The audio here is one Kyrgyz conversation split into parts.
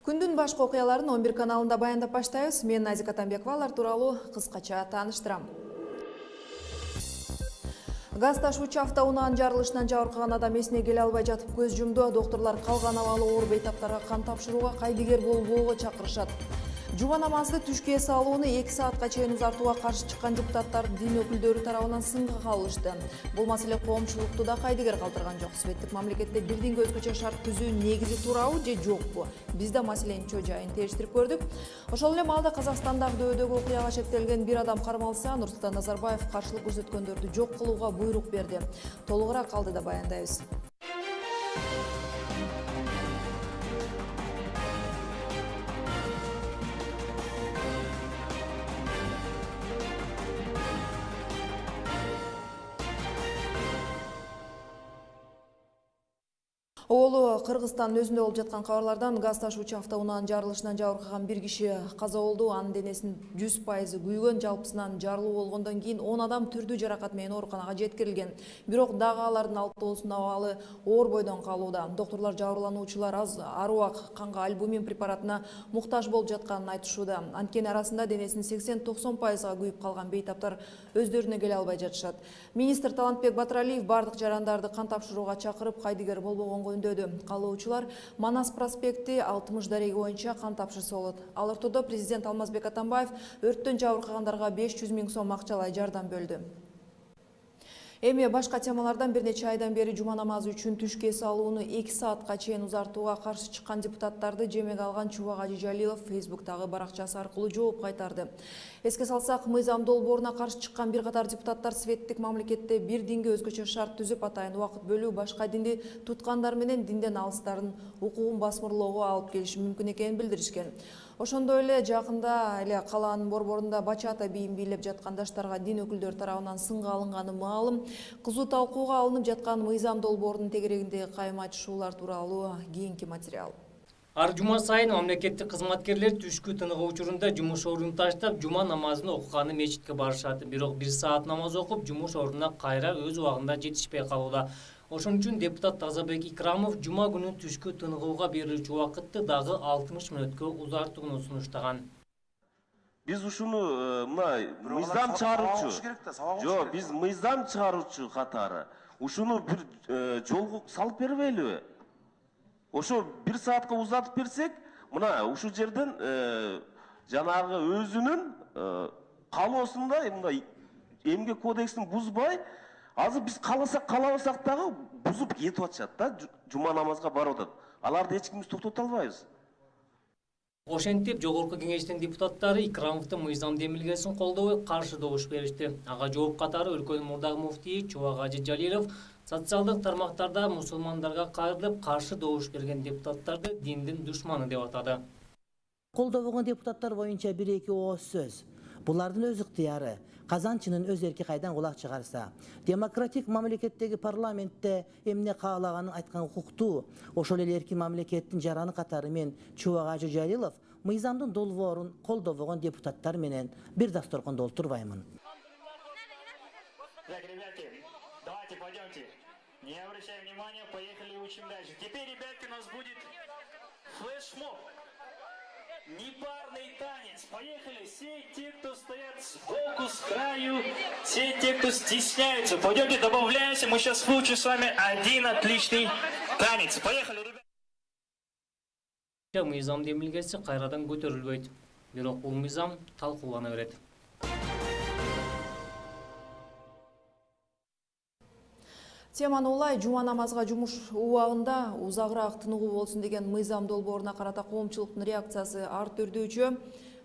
Күндүн башкы окуяларын 11 каналында баяндап баштайбыз. Мен Назика Атамбекова алар тууралуу кыскача тааныштырам. Газ ташуучу автоунаанын жарылышынан жабыркаган адам эсине келе албай жатып көз жумду. Доктурлар калган абалы оор бейтаптарга кан тапшырууга кайдыгер болбоого чакырышат. Жума намазды түшкү эс алууну 2 саатка чейин узартууга каршы чыккан депутаттар дин өкүлдөрү тарабынан сынга кабылышты. Бул маселе коомчулукту да кайдыгер калтырган жок. Светтик мамлекетте бирдинге өзгөчө шарт түзүү негизи туурабы же жокпу? Биз да маселенин чоо жайын териштирип көрдүк. Ошол эле маалда Казакстандагы дөбөдөгү окуяга шектелген бир адам кармалса, Нурсултан Назарбаев каршылык көрсөткөндөрдү жок кылууга буйрук берди. Толугураак алдыда баяндайбыз. Оолу Кыргызстандын өзүндө болуп жаткан кабарлардан газ ташуучу автоунаанын жарылышынан жабыркаган бир киши каза болду. Анын денесинин 100% күйгөн, жалпысынан жарылуу болгондон кийин 10 адам түрдүү жаракат менен ооруканага жеткирилген. Бирок дагы алардын 6тоосунун абалы оор бойдон калууда. Доктурлар жабырлануучулар ар убак канга альбумин препаратына муктаж болуп жатканын айтышууда. Анткени арасында денесинин 80-90%га күйүп калган бейтаптар өздөрүнө келе албай жатышат. Министр Талантбек Батыралиев бардык жарандарды кан тапшырууга чакырып, кайдыгер болбогонго үндөдү. Калуучулар Манас проспекти 60 дареги боюнча кан тапшырса болот. Ал ортодо президент Алмазбек Атамбаев өрттөн жабыркагандарга 500 000 сом акчалай жардам бөлдү. Эми башка темалардан бир нече айдан бери жума намазы үчүн түшкү эс алууну 2 саатка чейин узартууга каршы чыккан депутаттарды жемек алган Чубак Ажы Жалилов Фейсбуктагы баракчасы аркылуу жооп кайтарды. Эске салсак, мыйзам долборуна каршы чыккан бир катар депутаттар светтик мамлекетте бир динге өзгөчө шарт түзүп, атайын убакыт бөлүү башка динди туткандар менен динден алыстардын укугун басмырлоого алып келиши мүмкүн экенин билдиришкен. Ошондой эле жакында калаанын борборунда бачата бийин бийлеп жаткан даштарга дин өкүлдөрү тарабынан сынга алынганы маалым. Кызуу талкууга алынып жаткан мыйзам долбоорунун тегерегиндеги кайым айтышуулар тууралуу кийинки материал. Ар жума сайын мамлекеттик кызматкерлер түшкү тыныгы учурунда жумуш ордун таштап, жума намазын окуганы мечитке барышат. Бирок 1 саат намаз окуп, жумуш ордуна кайра өз убагында жетишпей калууда. Ошон үчүн депутат Тазабек Икрамов жума күнү түшкү тыныгууга берилүүчү убакытты дагы 60 мүнөткө узартууну сунуштаган. Биз ушуну мына мыйзам чыгаруучу, жок, биз мыйзам чыгаруучу катары ушуну бир жолго салып бербейлиби? Ошо 1 саатка узатып берсек, мына ушул жерден жанагы өзүнүн калоосунда мындай эмгек кодексин бузбай, азыр биз калабасак дагы бузуп кетип атышат да, жума намазга барып атат. Аларды эч кимибиз токтото албайбыз. Ошентип, жогорку кеңештин депутаттары Икрамовдун мыйзам демилгесин колдобой каршы добуш беришти. Ага жооп катары өлкөнүн мурдагы муфтийи Чубак Ажы Жалилов социалдык тармактарда мусулмандарга кайрылып каршы добуш берген депутаттарды диндин душманы деп атады. Колдобогон депутаттар боюнча 1-2 ооз сөз. Булардын өз ыктыяры. Казанчынын өз эрки кайдан кулак чыгарса. Демократик мамлекеттеги парламентте эмне каалаганын айткан укуктуу. Ошол эле эрки мамлекеттин жараны катары мен Чубак Ажы Жалилов мыйзамдын долбоорун колдобогон депутаттар менен бир дасторкондо олтурбаймын. Так, ребятки, давайте пойдемте. Не обращай внимания, поехали учим дальше. Теперь, ребятки, у нас будет флешмоб. Непарный танец. Поехали. Все те, кто стоят сбоку, с краю, все те, кто стесняются. Пойдемте, добавляемся. Мы сейчас выучим с вами один отличный танец. Поехали, ребята. Мыйзам демилгеси кайрадан көтөрүлбөйт. Бирок бул мыйзам талкуулана берет. Теманы улай жума намазга жумуш убагында узагыраак тыныгуу болсун деген мыйзам долбооруна карата коомчулуктун реакциясы ар түрдүүчү.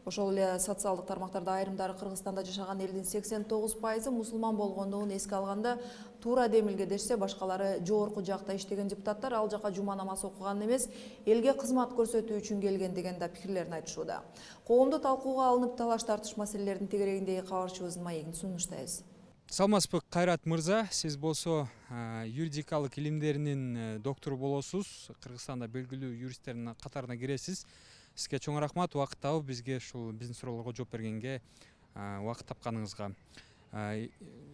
Ошол эле социалдык тармактарда айрымдары Кыргызстанда жашаган элдин 89% мусулман болгондугун эске алганда туура демилге дешсе, башкалары жогорку жакта иштеген депутаттар ал жака жума намаз окуган эмес, элге кызмат көрсөтүү үчүн келген деген да пикирлерин айтышууда. Коомду талкууга алынып талаш тартыш маселелердин тегерегиндеги кабарчыбыздын маегин сунуштайбыз. Салмасбек Кайрат мырза, сиз болсо юридикалык илимдеринин доктору болосуз. Кыргызстанда белгилүү юристтердин катарына киресиз. Сизге чоң рахмат, убакыт табып бизге ушул биздин суроолорго жооп бергенге, убакыт тапканыңызга.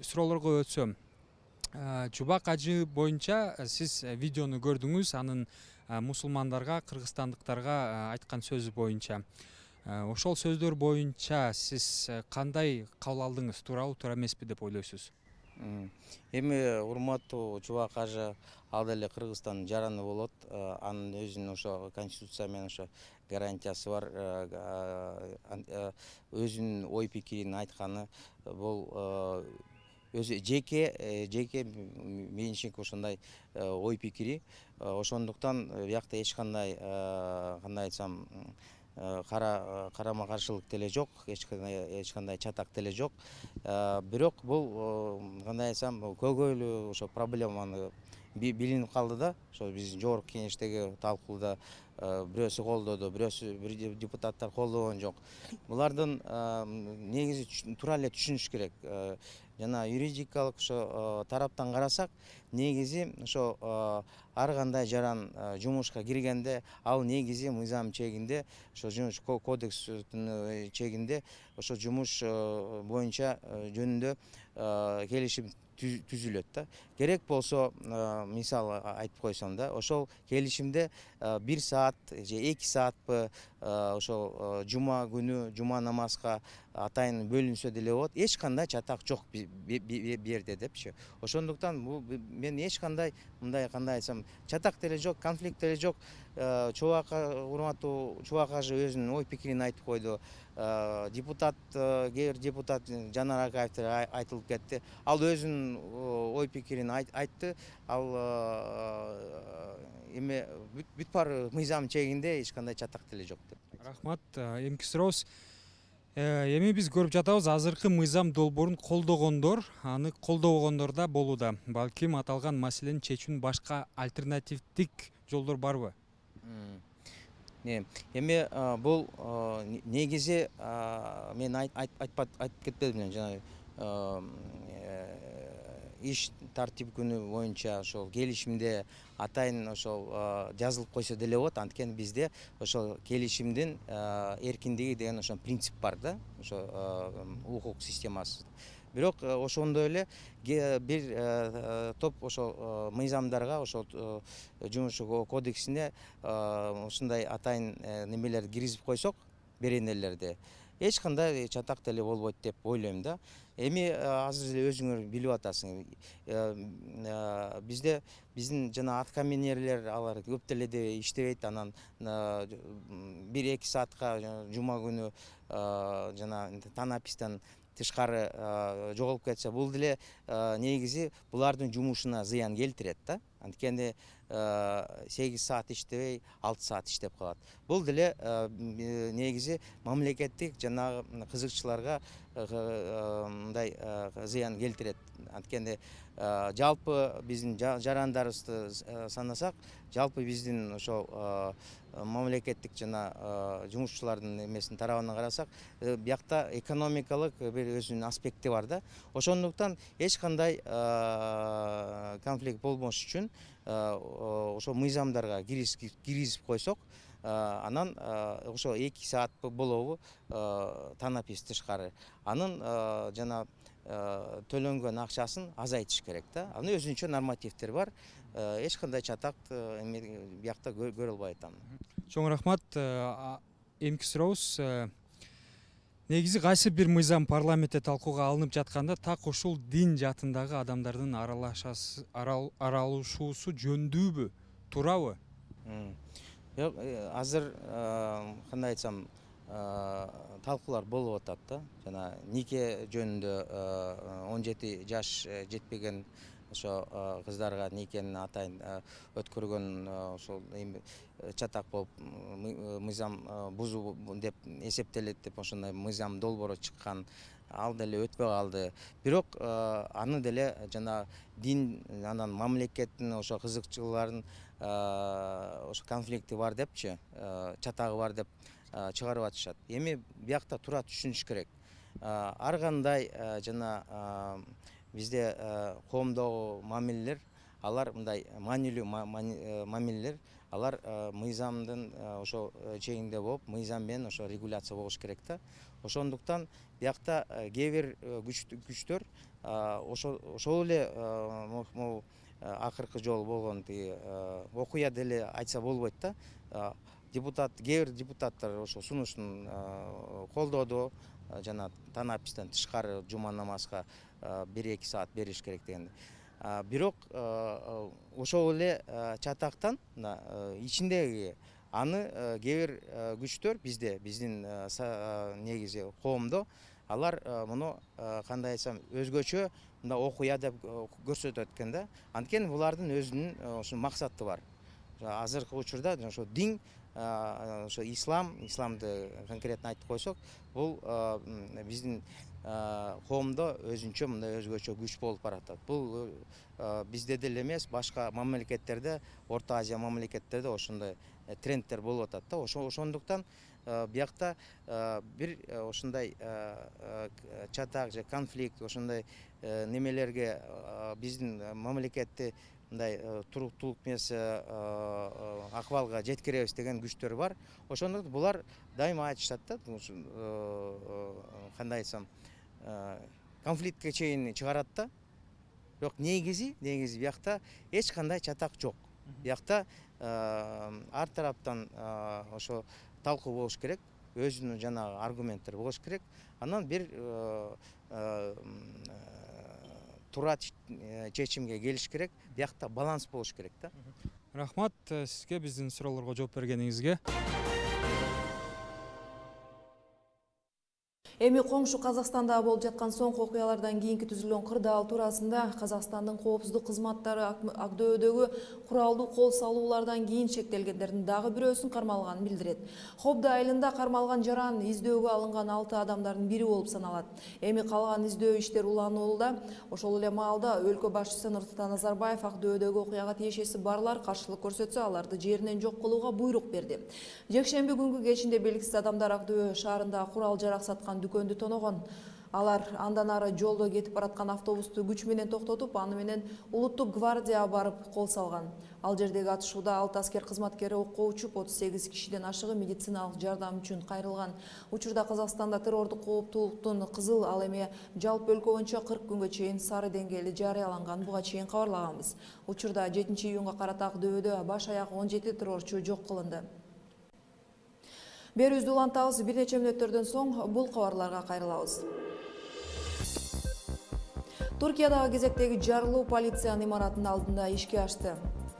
Суроолорго өтсөм, Чубак Ажы боюнча сиз видеону көрдүңүз, анын мусулмандарга, кыргызстандыктарга айткан сөзү боюнча. Ошол сөздөр боюнча сиз кандай кабыл алдыңыз? Туурабы, туура эмеспи деп ойлойсуз? Эми урматтуу Чубак ажы, ал деле Кыргызстандын жараны болот. Анын өзүнүн ошо конституция менен ошо гарантиясы бар. Өзүнүн ой пикирин айтканы бул өзү жеке менчик ошондой ой пикири. Ошондуктан биякта эч кандай кандай айтсам карама каршылык деле жок, эч кандай чатак деле жок. Бирок бул кандай айтсам көйгөйлүү ошо проблеманы билинип калды да. Ошо биздин жогорку кеңештеги талкууда бирөөсү колдоду, бир депутаттар колдогон жок. Булардын негизи туура эле түшүнүш керек. Жана юридикалык ошо тараптан карасак, негизи ошо ар кандай жаран жумушка киргенде, ал негизи мыйзам чегинде, ошо жумуш кодекстин чегинде ошо жумуш боюнча жөнүндө келишим түзүлөт да. Керек болсо, мисалы айтып койсом да, ошол келишимде 1 саат же 2 саатпы ошол жума күнү жума намазга атайын бөлүнсө деле болот. Эч кандай чатак жок бу жерде депчи. Ошондуктан мен эч кандай мындай кандай айтсам чатак деле жок, конфликт деле жок. Урматтуу Чубак ажы өзүнүн ой пикирин айтып койду. Депутат, кээ бир депутат Жанар Акаевдер айтылып кетти. Ал өзүнүн ой пикирин айтты. Ал эми бүт баары мыйзам чегинде, эч кандай чатак деле жок деп. Рахмат. Эмки сурообуз. Эми биз көрүп жатабыз, азыркы мыйзам долбоорун колдогондор, аны колдобогондор да болууда. Балким аталган маселени чечүүнүн башка альтернативдик жолдор барбы? Эми бул негизи мен айтып кетпедимби, жана иш тартип күнү боюнча ошол келишимде атайын ошол жазылып койсо деле болот. Анткени бизде ошол келишимдин эркиндиги деген ошол принцип бар да, ошо укук системасы. Бирок ошондой эле бир топ ошол мыйзамдарга, ошол жумуш кодексине ушундай атайын немелерди киргизип койсок, беренелерди, эч кандай чатак деле болбойт деп ойлойм да. Эми азыр эле өзүңөр билип атасың, бизде биздин жана аткаминерлер алар көп деле иштебейт. Анан 1-2 саатка жума күнү жана танапистен тышкары жоголуп кетсе, бул деле негизи булардын жумушуна зыян келтирет да. Анткени 8 саат иштебей 6 саат иштеп калат. Бул деле негизи мамлекеттик жана кызыкчыларга мындай зыян келтирет. Анткени жалпы биздин жарандарыбызды санасак, жалпы биздин ошол мамлекеттик жана жумушчулардын эмесин тарабынан карасак, биякта экономикалык бир өзүнүн аспекти бар да. Ошондуктан эч кандай конфликт болбош үчүн ошо мыйзамдарга киргизип койсок, анан ошо 2 саат болобу танапис тышкары, анын жана төлөнгөн акчасын азайтыш керек да. Анын өзүнчө нормативдер бар. Эч кандай чатак биякта көрө албай атам. Чоң рахмат. Эмки сурообуз. Негизи кайсы бир мыйзам парламентте талкууга алынып жатканда так ушул дин жаатындагы адамдардын аралашуусу жөндүүбү, туурабы? Жок, азыр кандай айтсам, талкуулар болуп атат да. Жана нике жөнүндө 17 жаш жетпеген ошо кыздарга никени атайын өткөргөн ошол чатак болуп мыйзам бузуу деп эсептелет деп ошондой мыйзам долбоору чыккан. Ал деле өтпөй калды. Бирок аны деле жана дин анан мамлекеттин ошо кызыкчылардын ошо конфликти бар депчи, чатагы бар деп чыгарып атышат. Эми биякта туура түшүнүш керек. Ар кандай жана бизде коомдогу мамилелер, алар мындай маанилүү мамилелер, алар мыйзамдын ошо чегинде болуп, мыйзам менен ошо регуляция болуш керек да. Ошондуктан биякта кээ бир күчтөр ошол эле акыркы жолу болгон тиги окуя деле айтса болбойт да. Кээ бир депутаттар ошо сунушун колдоду, жана танапистен тышкары жума намазга 1-2 саат бериш керек дегенде. Бирок ошол эле чатактан ичиндеги аны кээ бир күчтөр биздин негизи коомдо алар муну кандай айтсам өзгөчө мында окуя деп көрсөтөт экен да. Анткени булардын өзүнүн ошо максаты бар. Азыркы учурда ошо дин, ошо исламды конкретно айтып койсок, бул биздин коомдо өзүнчө мындай өзгөчө күч болуп баратат. Бул бизде деле эмес, башка мамлекеттерде, Орто Азия мамлекеттерде ошондой трендтер болуп атат да. Ошондуктан биякта бир ошондой чатак же конфликт, ошондой немелерге биздин мамлекетти мындай туруктуулук эмес акыбалга жеткиребиз деген күчтөр бар. Ошондуктан булар дайыма айтышат да, кандай айтсам, конфликтке чейин чыгарат да. Бирок негизи биякта эч кандай чатак жок. Биякта ар тараптан ошо талкуу болуш керек, өзүнүн жанагы аргументтер болуш керек. Анан бир туура чечимге келиш керек. Биякта баланс болуш керек да. Рахмат сизге биздин суроолорго жооп бергениңизге. Эми коңшу Казакстанда болуп жаткан соңку окуялардан кийинки түзүлгөн кырдаал туурасында Казакстандын коопсуздук кызматтары Актөбөдөгү куралдуу кол салуулардан кийин шектелгендердин дагы бирөөсүн кармалганын билдирет. Хобда айылында кармалган жаран издөөгө алынган 6 адамдардын бири болуп саналат. Эми калган издөө иштери уланууда. Ошол эле маалда өлкө башчысы Нурсултан Назарбаев Актөбөдөгү окуяга тиешеси барлар каршылык көрсөтсө, аларды жеринен жок кылууга буйрук берди. Жекшемби күнгү кечинде белгисиз адамдар Актөбө шаарында курал жарак саткан дүкөндү тоногон. Алар андан ары жолдо кетип бараткан автобусту күч менен токтотуп, аны менен улуттук гвардия барып кол салган. Ал жердеги атышууда 6 аскер кызматкери окко учуп, 38 кишиден ашыгы медициналык жардам үчүн кайрылган. Учурда Казакстанда террордук кооптуулуктун кызыл, ал эми жалпы өлкө боюнча 40 күнгө чейин сары деңгээли жарыяланган. Буга чейин кабарлаганбыз. Учурда 7-июнга карата Актөбөдө баш аяк 17 террорчу жок кылынды. Берүүбүздү улантабыз, бир нече мүнөттөрдөн соң бул кабарларга кайрылабыз. Туркиядагы кезектеги жарылуу полициянын имаратынын алдында ишке ашты.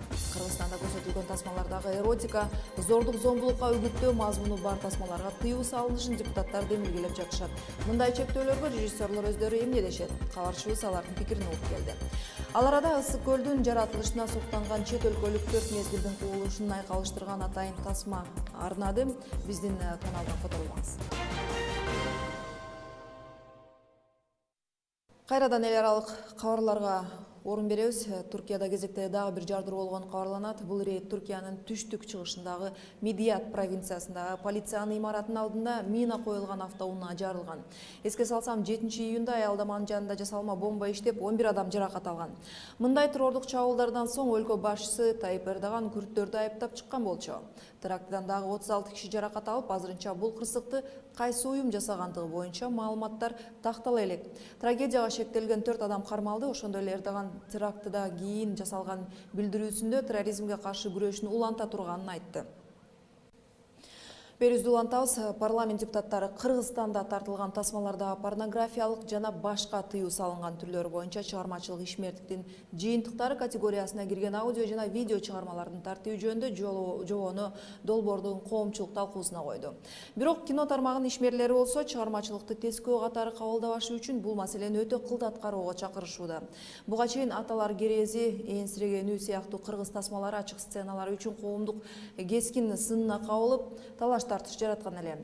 Кыргызстанда көрсөтүлгөн тасмалардагы эротика, зордук зомбулукка үгүттөө мазмуну бар тасмаларга тыюу салынышын депутаттар демилгелеп жатышат. Мындай чектөөлөргө режиссерлор өздөрү эмне дешет? Кабарчыбыз алардын пикирин угуп келди. Ал арада ысык көлдүн жаратылышына суктанган чет өлкөлүк 4 мезгилдин кубулушун айкалыштырган атайын тасма арнады. Биздин каналдан фотолоңуз. Кайрадан эл аралык кабарларга орун беребиз. Туркияда кезекте дагы бир жардыруу болгон кабарланат. Бул рейд Туркиянын түштүк чыгышындагы Медиат провинциясындагы полициянын имаратынын алдында мина коюлган автоунаа жарылган. Эске салсам, 7-июнда аялдаманын жанында жасалма бомба иштеп 11 адам жаракат алган. Мындай террордук чабуулдардан соң өлкө башчысы Тайып Эрдоган күрттөрдү айыптап чыккан болчу. Терактыдан дагы 36 киши жаракат алып, азырынча бул кырсыкты кайсы уюм жасагандыгы боюнча маалыматтар тактала элек. Трагедияга шектелген 4 адам кармалды. Ошондой эле Эрдоган терактыдан кийин жасалган билдирүүсүндө терроризмге каршы күрөшүн уланта турганын айтты. Берүүбүздү улантабыз. Парламент депутаттары Кыргызстанда тартылган тасмалардагы порнографиялык жана башка тыюу салынган түрлөрү боюнча чыгармачылык ишмердиктин жыйынтыктары категориясына кирген аудио жана видео чыгармалардын тартиби жөнүндө жобону долбоордун коомчулук талкуусуна койду. Бирок кино тармагынын ишмерлери болсо чыгармачылыкты тескөө катары кабылдабашы үчүн бул маселени өтө кылдат кароого чакырышууда. Буга чейин аталар керези, энсирегенүү сыяктуу кыргыз тасмалары ачык сценалары үчүн коомдук кескин сынына кабылып, талаш тартыш жараткан эле.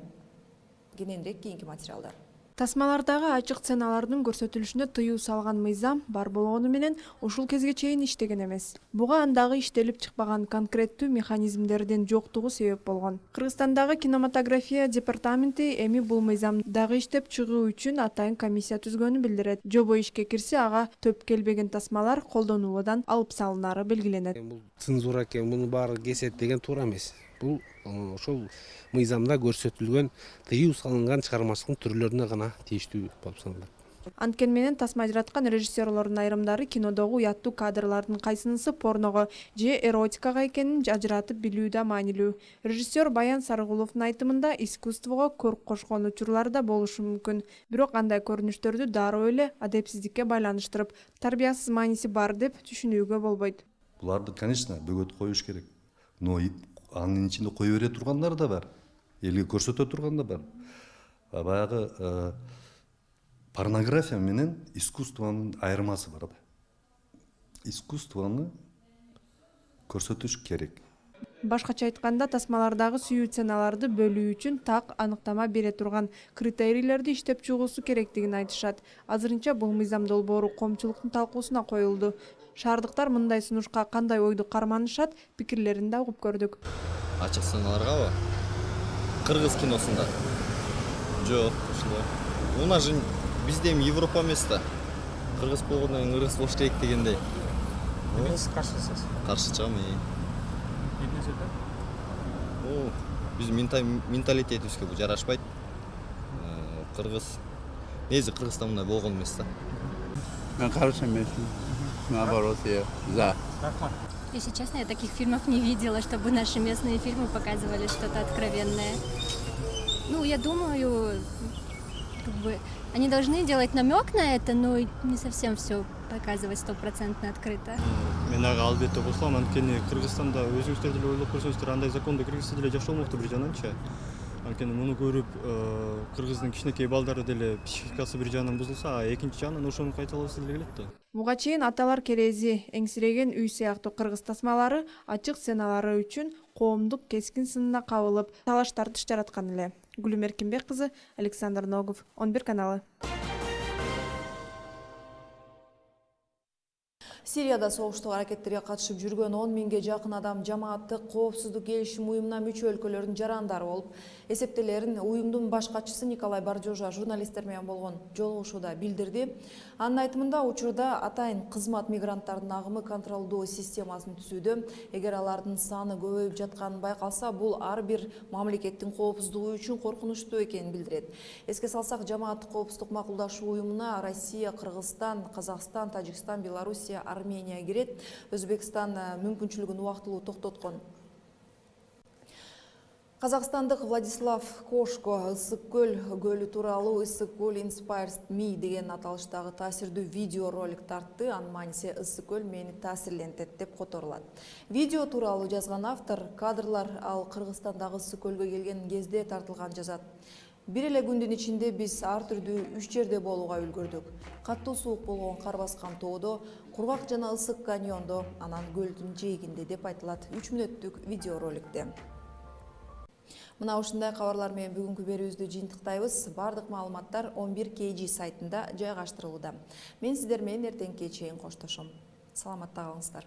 Кененирээк кийинки материалда. Тасмалардагы ачык сценалардын көрсөтүлүшүнө тыюу салган мыйзам бар болгону менен ушул кезге чейин иштеген эмес. Буга андагы иштелип чыкпаган конкреттүү механизмдердин жоктугу себеп болгон. Кыргызстандагы кинематография департаменти эми бул мыйзам дагы иштеп чыгуу үчүн атайын комиссия түзгөнүн билдирет. Жобо ишке кирсе, ага төп келбеген тасмалар колдонуудан алып салынары белгиленет. Бул цензура экен, муну баары кесет деген туура эмес. Бул ошол мыйзамда көрсөтүлгөн тыюу салынган чыгармачылыктын түрлөрүнө гана тийиштүү болуп саналат. Анткени менен тасма ажыраткан режиссерлордун айрымдары кинодогу уяттуу кадрлардын кайсынысы порного же эротикага экенин ажыратып билүү да маанилүү. Режиссер Баян Сарыгуловдун айтымында искусствого көрк кошкон учурлар да болушу мүмкүн. Бирок андай көрүнүштөрдү дароо эле адепсиздикке байланыштырып, тарбиясыз мааниси бар деп түшүнүүгө болбойт. Буларды, конечно, бөгөт коюш керек. Но анын ичинде кое бере тургандар да бар. Элге көрсөтө турган да бар. Баягы порнография менен искусствонун айырмасы бар да. Искусствону көрсөтүш керек. Башкача айтканда, тасмалардагы сүйүү сценаларды бөлүү үчүн так аныктама бере турган критерийлерди иштеп чыгуусу керектигин айтышат. Азырынча бул мыйзам долбоору коомчулуктун талкуусуна коюлду. Шаардыктар мындай сунушка кандай ойду карманышат, пикирлерин да угуп көрдүк. Ачык сценаларгабы? Кыргыз киносунда. Жок, ушундай. У нас же бизде эми Европа эмес да. Кыргыз болгондон кийин кыргыз болуш керек дегендей. Сиз каршысыз? Каршы чыгам. Биз менталитетибизге бул жарашпайт. Кыргыз негизи Кыргызда мындай болгон эмес да. Мен каршы эмесмин. Наоборот, я за. Если честно, я таких фильмов не видела, чтобы наши местные фильмы показывали что-то откровенное. Ну, я думаю, как бы они должны делать намек на это, но не совсем все показывать 100% открыто. Мен ага албетте кошулам, анткени Кыргызстанда өзүңүздөр деле ойлоп көрсөңүздөр, андай законду киргизсе деле жакшы болмокту бир жананчы. Анткени муну көрүп кыргыздын кичинекей балдары деле психикасы бир жагынан бузулса, экинчи жагынан ошону кайталабаса деле келет да. Буга чейин аталар керези, эңсиреген үй сыяктуу кыргыз тасмалары ачык сценалары үчүн коомдук кескин сынына кабылып, талаш тартыш жараткан эле. Гүлүм Эркинбек кызы, Александр Ногов, 11 каналы. Сирияда согуштук аракеттерге катышып жүргөн 10 миңге жакын адам жамааттык коопсуздук келишим уюмуна мүчө өлкөлөрдүн жарандары болуп эсептелерин уюмдун баш катчысы Николай Баржожа журналисттер менен болгон жолугушууда билдирди. Анын айтымында учурда атайын кызмат мигранттардын агымы контролдоо системасын түзүүдө. Эгер алардын саны көбөйүп жатканын байкалса, бул ар бир мамлекеттин коопсуздугу үчүн коркунучтуу экенин билдирет. Эске салсак, жамааттык коопсуздук макулдашуу уюмуна Россия, Кыргызстан, Казакстан, Тажикстан, Белоруссия, Армения кирет. Өзбекстан мүмкүнчүлүгүн убактылуу токтоткон. Казакстандык Владислав Кошко Ысык көл көлү тууралуу Ысык көл Inspires Me деген аталыштагы таасирдүү видео ролик тартты. Анын мааниси Ысык көл мени таасирлентет деп которулат. Видео тууралуу жазган автор кадрлар ал Кыргызстандагы Ысык көлгө келген кезде тартылган жазат. Бир эле күндүн ичинде биз ар түрдүү 3 жерде болууга үлгөрдүк. Каттуу суук болгон кар баскан тоодо, кургак жана ысык каньондо, анан көлдүн жээгинде деп айтылат 3 мүнөттүк видео роликте. Мына ушундай кабарлар менен бүгүнкү берүүбүздү жыйынтыктайбыз. Бардык маалыматтар 11 KG сайтында жайгаштырылууда. Мен сиздер менен эртеңки чейин коштошом. Саламатта калыңыздар.